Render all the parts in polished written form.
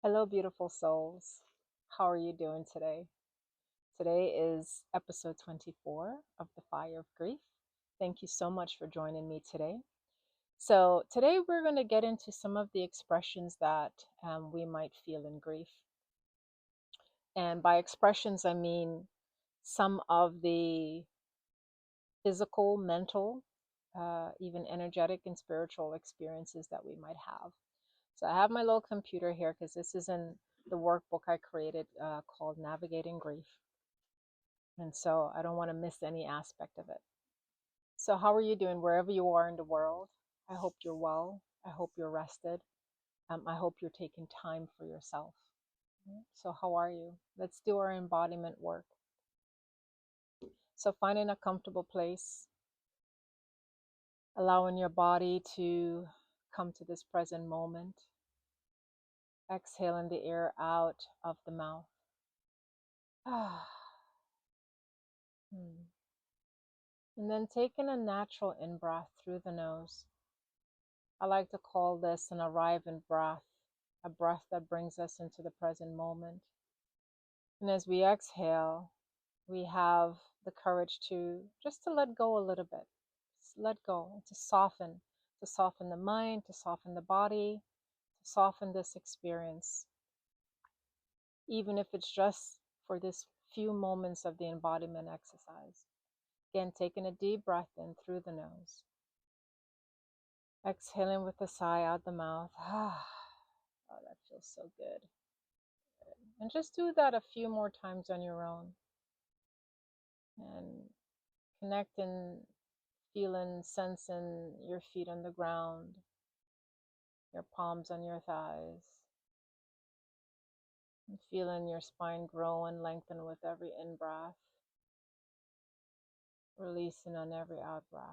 Hello, beautiful souls. How are you doing today? Today is episode 24 of The Fire of Grief. Thank you so much for joining me today. So, today we're going to get into some of the expressions that we might feel in grief. And by expressions, I mean some of the physical, mental, even energetic and spiritual experiences that we might have. So, I have my little computer here because this is in the workbook I created called Navigating Grief. And so I don't want to miss any aspect of it. So, how are you doing wherever you are in the world? I hope you're well. I hope you're rested. I hope you're taking time for yourself. So, how are you? Let's do our embodiment work. So, finding a comfortable place, allowing your body to come to this present moment, exhaling the air out of the mouth. And then taking a natural in breath through the nose. I like to call this an arriving breath, a breath that brings us into the present moment. And as we exhale, we have the courage to let go a little bit. Just let go, to soften the mind, to soften the body, to soften this experience, even if it's just for this few moments of the embodiment exercise. Again, taking a deep breath in through the nose. Exhaling with a sigh out the mouth. Oh, that feels so good. And just do that a few more times on your own. And connecting, feeling, sensing your feet on the ground, your palms on your thighs, and feeling your spine grow and lengthen with every in breath, releasing on every out breath.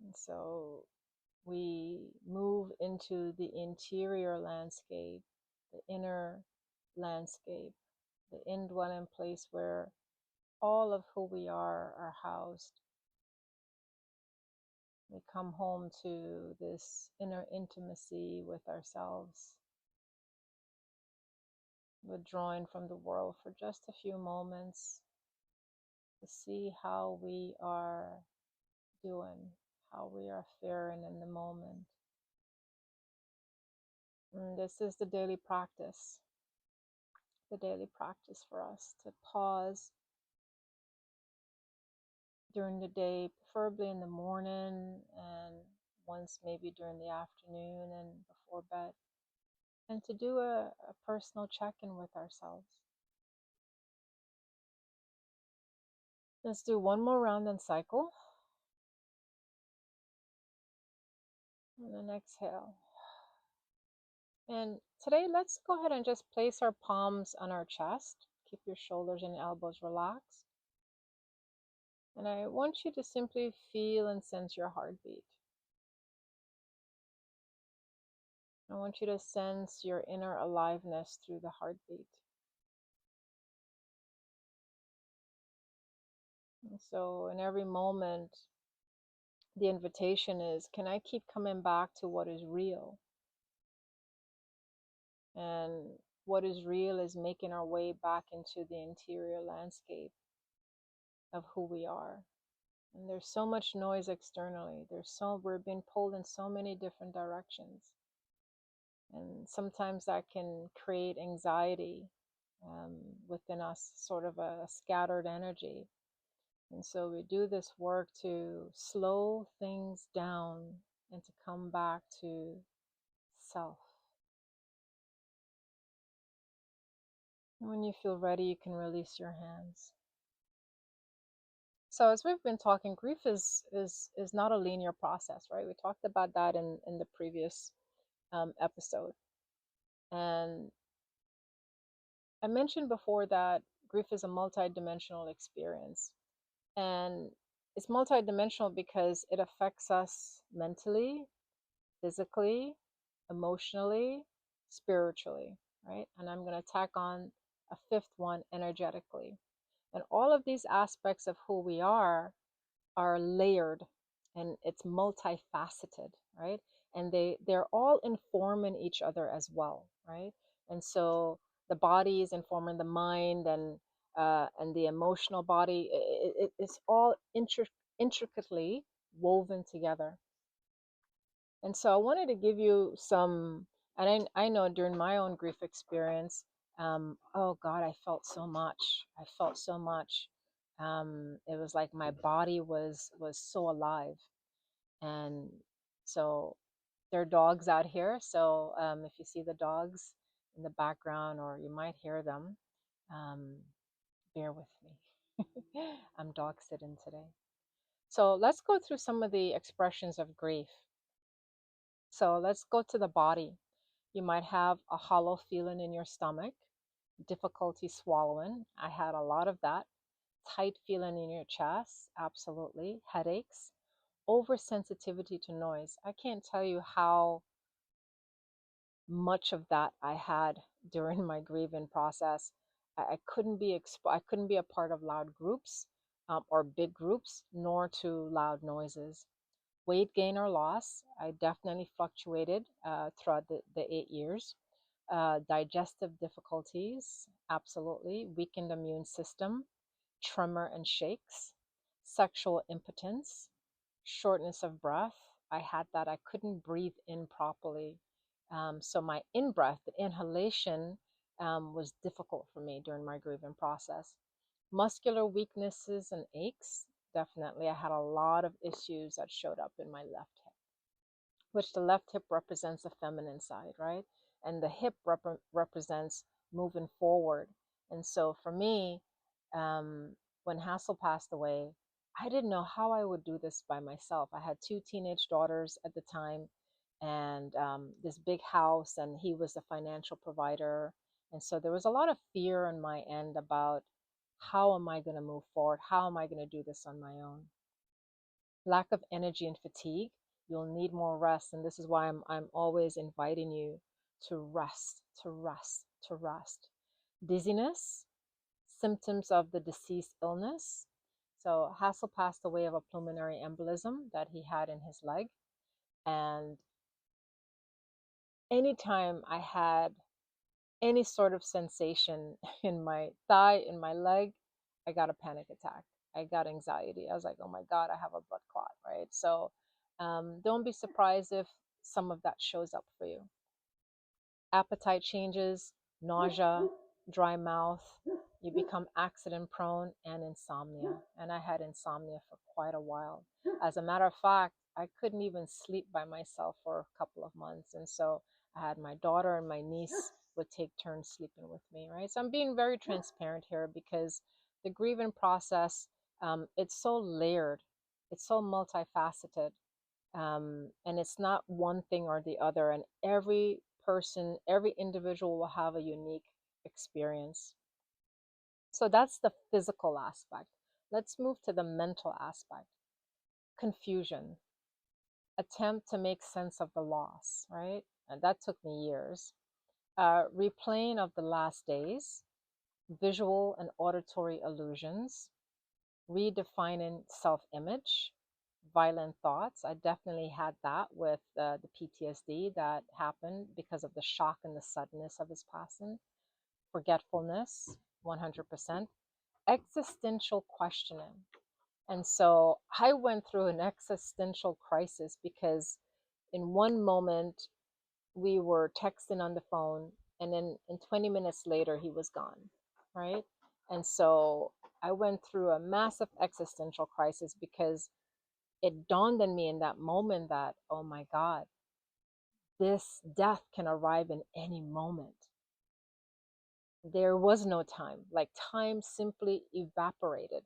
And so we move into the interior landscape, the inner landscape, the indwelling place where all of who we are housed. We come home to this inner intimacy with ourselves, withdrawing from the world for just a few moments to see how we are doing, how we are faring in the moment. And this is the daily practice for us to pause during the day, preferably in the morning and once maybe during the afternoon and before bed, and to do a personal check-in with ourselves. Let's do one more round and cycle. And then exhale. And today, let's go ahead and just place our palms on our chest. Keep your shoulders and elbows relaxed. And I want you to simply feel and sense your heartbeat. I want you to sense your inner aliveness through the heartbeat. And so in every moment, the invitation is, can I keep coming back to what is real? And what is real is making our way back into the interior landscape of who we are. And there's so much noise externally. We're being pulled in so many different directions. And sometimes that can create anxiety within us, sort of a scattered energy. And so we do this work to slow things down and to come back to self. And when you feel ready, you can release your hands. So as we've been talking, grief is not a linear process, right? We talked about that in the previous episode. And I mentioned before that grief is a multidimensional experience. And it's multidimensional because it affects us mentally, physically, emotionally, spiritually, right? And I'm going to tack on a fifth one, energetically. And all of these aspects of who we are layered, and it's multifaceted, right? and they're all informing each other as well, right? And so the body is informing the mind, and the emotional body. It's all intricately woven together. And so I wanted to give you some, and I know during my own grief experience, oh God, I felt so much. I felt so much. It was like my body was so alive. And so there are dogs out here. So if you see the dogs in the background, or you might hear them, um, bear with me. I'm dog sitting today. So let's go through some of the expressions of grief. So let's go to the body. You might have a hollow feeling in your stomach, difficulty swallowing. I had a lot of that. Tight feeling in your chest, absolutely. Headaches, oversensitivity to noise. I can't tell you how much of that I had during my grieving process. I couldn't be I couldn't be a part of loud groups, or big groups, nor to loud noises. Weight gain or loss, I definitely fluctuated throughout the 8 years. Digestive difficulties, absolutely. Weakened immune system, tremor and shakes, sexual impotence, shortness of breath. I had that. I couldn't breathe in properly. So my in breath, the inhalation, was difficult for me during my grieving process. Muscular weaknesses and aches, definitely. I had a lot of issues that showed up in my left hip, which the left hip represents the feminine side, right? And the hip represents moving forward. And so for me, um, when Hassel passed away, I didn't know how I would do this by myself. I had two teenage daughters at the time, and this big house, and he was the financial provider. And so there was a lot of fear on my end about how am I going to move forward? How am I going to do this on my own? Lack of energy and fatigue. You'll need more rest. And this is why I'm always inviting you to rest, to rest, to rest. Dizziness, symptoms of the deceased illness. So Hassel passed away of a pulmonary embolism that he had in his leg. And anytime I had any sort of sensation in my thigh, in my leg, I got a panic attack. I got anxiety. I was like, oh my God, I have a blood clot, right? So don't be surprised if some of that shows up for you. Appetite changes, nausea, dry mouth, you become accident prone, and insomnia. And I had insomnia for quite a while. As a matter of fact, I couldn't even sleep by myself for a couple of months. And so I had my daughter and my niece would take turns sleeping with me, right? So I'm being very transparent here because the grieving process, it's so layered, it's so multifaceted, and it's not one thing or the other. And every person, every individual will have a unique experience. So that's the physical aspect. Let's move to the mental aspect. Confusion, attempt to make sense of the loss, right? And that took me years. Replaying of the last days, visual and auditory illusions, redefining self image, violent thoughts. I definitely had that with the PTSD that happened because of the shock and the suddenness of his passing. Forgetfulness, 100%. Existential questioning. And so I went through an existential crisis because in one moment we were texting on the phone, and then in 20 minutes later he was gone, right? And so I went through a massive existential crisis because it dawned on me in that moment that, oh my God, this death can arrive in any moment. There was no time, like time simply evaporated.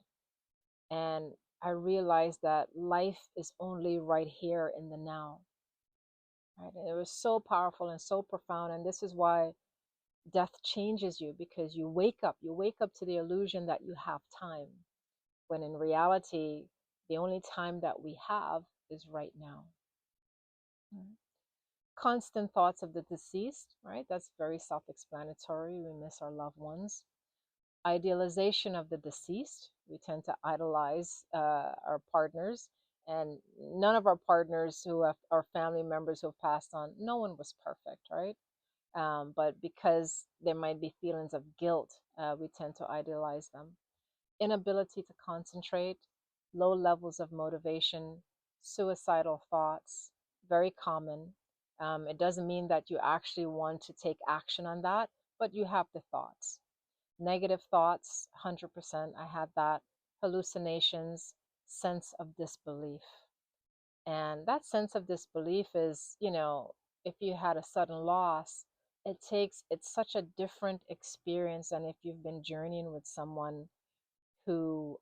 And I realized that life is only right here in the now. Right? And it was so powerful and so profound. And this is why death changes you, because you wake up to the illusion that you have time, when in reality, the only time that we have is right now. Mm. Constant thoughts of the deceased, right? That's very self explanatory. We miss our loved ones. Idealization of the deceased. We tend to idolize our partners And none of our partners who have our family members who have passed on, no one was perfect, right? But because there might be feelings of guilt, we tend to idealize them. Inability to concentrate, low levels of motivation, suicidal thoughts, very common. It doesn't mean that you actually want to take action on that, but you have the thoughts. Negative thoughts, 100%. I had that. Hallucinations, sense of disbelief. And that sense of disbelief is, if you had a sudden loss, it's such a different experience than if you've been journeying with someone who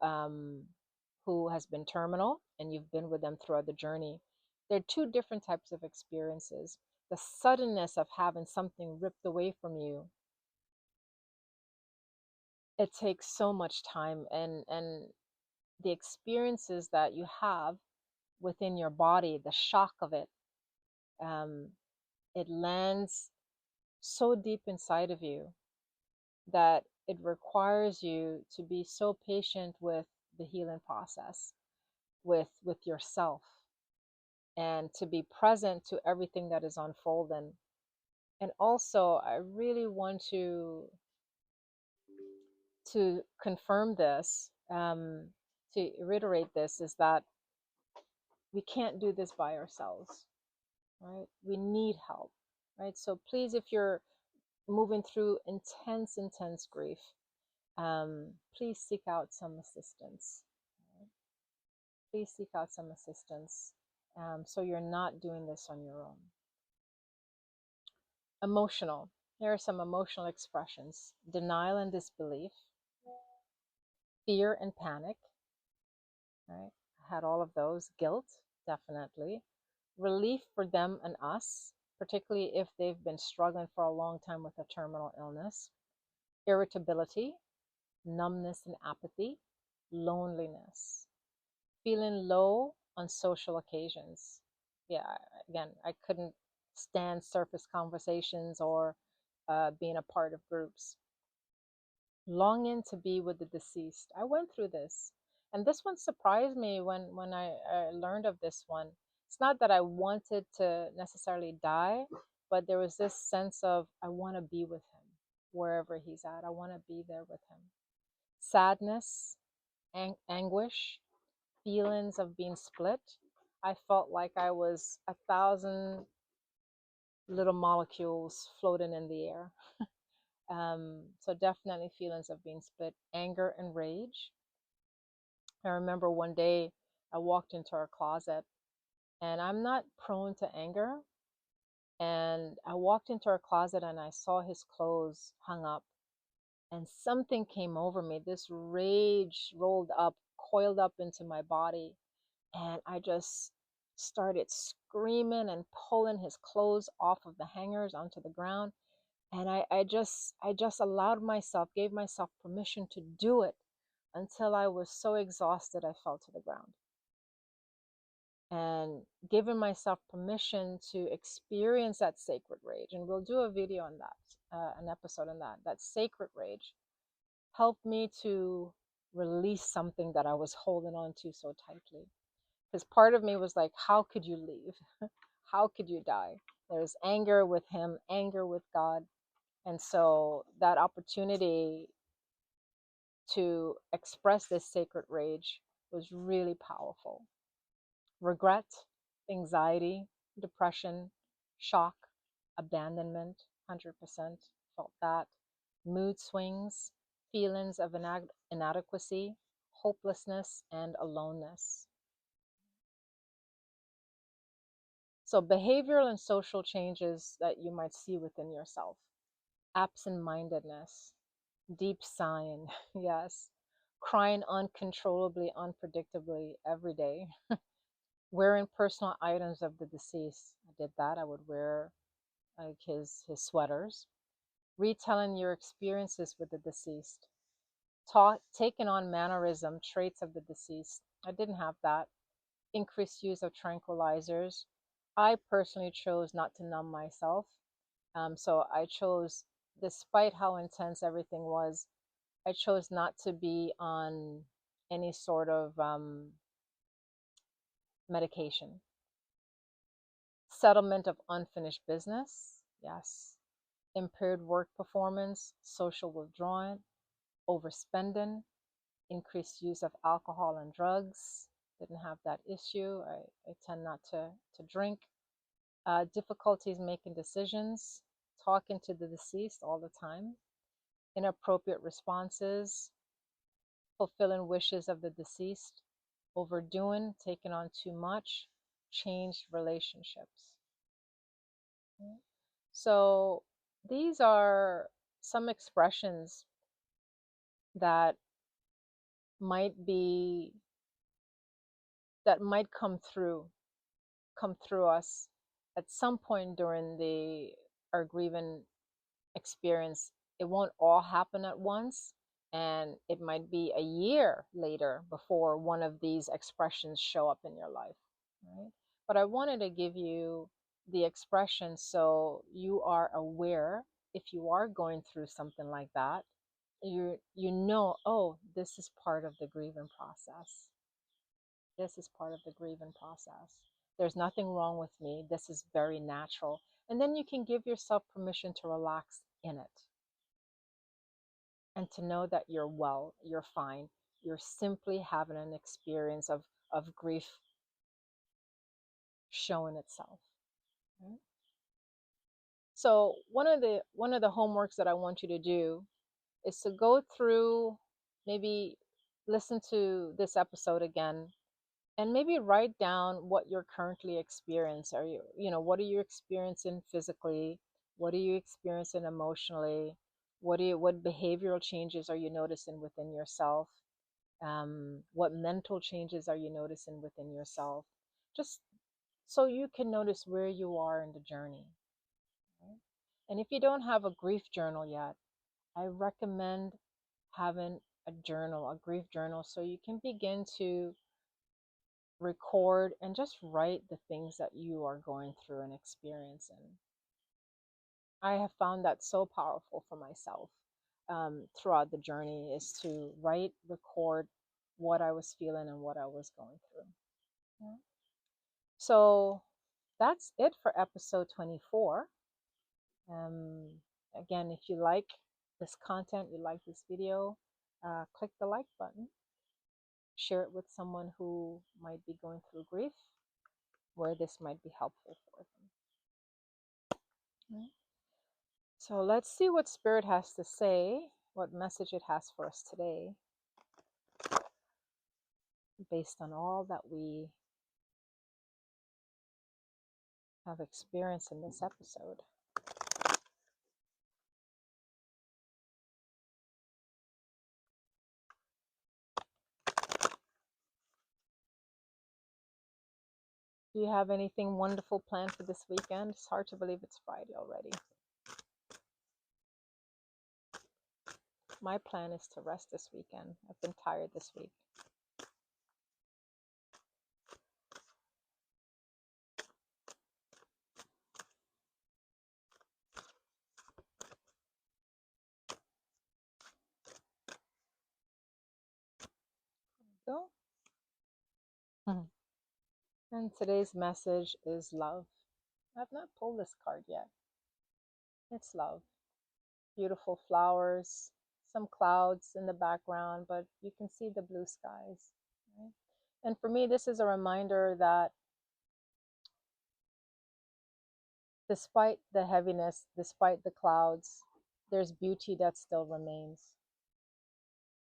who has been terminal and you've been with them throughout the journey. There are two different types of experiences. The suddenness of having something ripped away from you, it takes so much time, and the experiences that you have within your body, the shock of it, um, it lands so deep inside of you that it requires you to be so patient with the healing process, with yourself, and to be present to everything that is unfolding. And also, I really want to confirm this, to reiterate this, is that we can't do this by ourselves, right? We need help, right? So please, if you're moving through intense grief, please seek out some assistance. Right? Please seek out some assistance, so you're not doing this on your own. Emotional. Here are some emotional expressions: denial and disbelief, fear and panic. Right? I had all of those. Guilt, definitely. Relief for them and us, particularly if they've been struggling for a long time with a terminal illness. Irritability, numbness and apathy, loneliness, feeling low on social occasions. Yeah, again, I couldn't stand surface conversations or being a part of groups. Longing to be with the deceased. I went through this, and this one surprised me when I learned of this one. It's not that I wanted to necessarily die, but there was this sense of I want to be with him wherever he's at. I want to be there with him. Sadness, anguish, feelings of being split. I felt like I was 1,000 little molecules floating in the air. So definitely feelings of being split, anger and rage. I remember one day I walked into our closet, and I'm not prone to anger. And I walked into our closet and I saw his clothes hung up, and something came over me. This rage rolled up, coiled up into my body, and I just started screaming and pulling his clothes off of the hangers onto the ground. And I just allowed myself, gave myself permission to do it until I was so exhausted I fell to the ground. And giving myself permission to experience that sacred rage, and we'll do a video on that, an episode on that. That sacred rage helped me to release something that I was holding on to so tightly. Because part of me was like, how could you leave? How could you die? There's anger with him, anger with God. And so that opportunity to express this sacred rage was really powerful. Regret, anxiety, depression, shock, abandonment, 100% felt that. Mood swings, feelings of inadequacy, hopelessness, and aloneness. So, behavioral and social changes that you might see within yourself: absent mindedness, deep sighing, yes, crying uncontrollably, unpredictably every day, wearing personal items of the deceased. I did that. I would wear like his sweaters, retelling your experiences with the deceased, taking on mannerism, traits of the deceased. I didn't have that. Increased use of tranquilizers. I personally chose not to numb myself. So I chose, despite how intense everything was, I chose not to be on any sort of medication. Settlement of unfinished business, yes. Impaired work performance, social withdrawal, overspending, increased use of alcohol and drugs. Didn't have that issue. I tend not to drink. Difficulties making decisions, talking to the deceased all the time, inappropriate responses, fulfilling wishes of the deceased, overdoing, taking on too much, changed relationships. So these are some expressions that might be that might come through us at some point during the our grieving experience. It won't all happen at once, and it might be a year later before one of these expressions show up in your life, right? But I wanted to give you the expression so you are aware if you are going through something like that. You know, oh, this is part of the grieving process. This is part of the grieving process. There's nothing wrong with me. This is very natural. And then you can give yourself permission to relax in it and to know that you're well, you're fine. You're simply having an experience of grief showing itself. Right? So one of the homeworks that I want you to do is to go through, maybe listen to this episode again, and maybe write down what you're currently experiencing. What are you experiencing physically? What are you experiencing emotionally? What behavioral changes are you noticing within yourself? What mental changes are you noticing within yourself? Just so you can notice where you are in the journey. Right? And if you don't have a grief journal yet, I recommend having a journal, a grief journal, so you can begin to record and just write the things that you are going through and experiencing. I have found that so powerful for myself throughout the journey, is to write, record what I was feeling and what I was going through. Yeah. So that's it for episode 24. Um, Again, if you like this content, you like this video, click the like button, share it with someone who might be going through grief, where this might be helpful for them. Right? So let's see what Spirit has to say, what message it has for us today, based on all that we have experienced in this episode. Do you have anything wonderful planned for this weekend? It's hard to believe it's Friday already. My plan is to rest this weekend. I've been tired this week. So, and today's message is love. I've not pulled this card yet. It's love. Beautiful flowers, some clouds in the background, but you can see the blue skies. Right? And for me, this is a reminder that despite the heaviness, despite the clouds, there's beauty that still remains.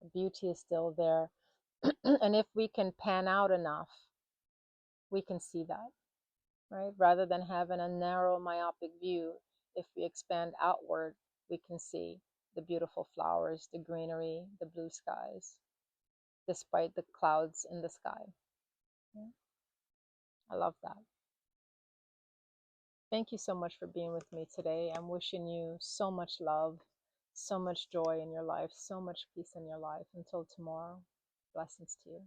The beauty is still there. And if we can pan out enough, we can see that, right? Rather than having a narrow, myopic view, if we expand outward, we can see the beautiful flowers, the greenery, the blue skies, despite the clouds in the sky. Yeah. I love that. Thank you so much for being with me today. I'm wishing you so much love, so much joy in your life, so much peace in your life. Until tomorrow, blessings to you.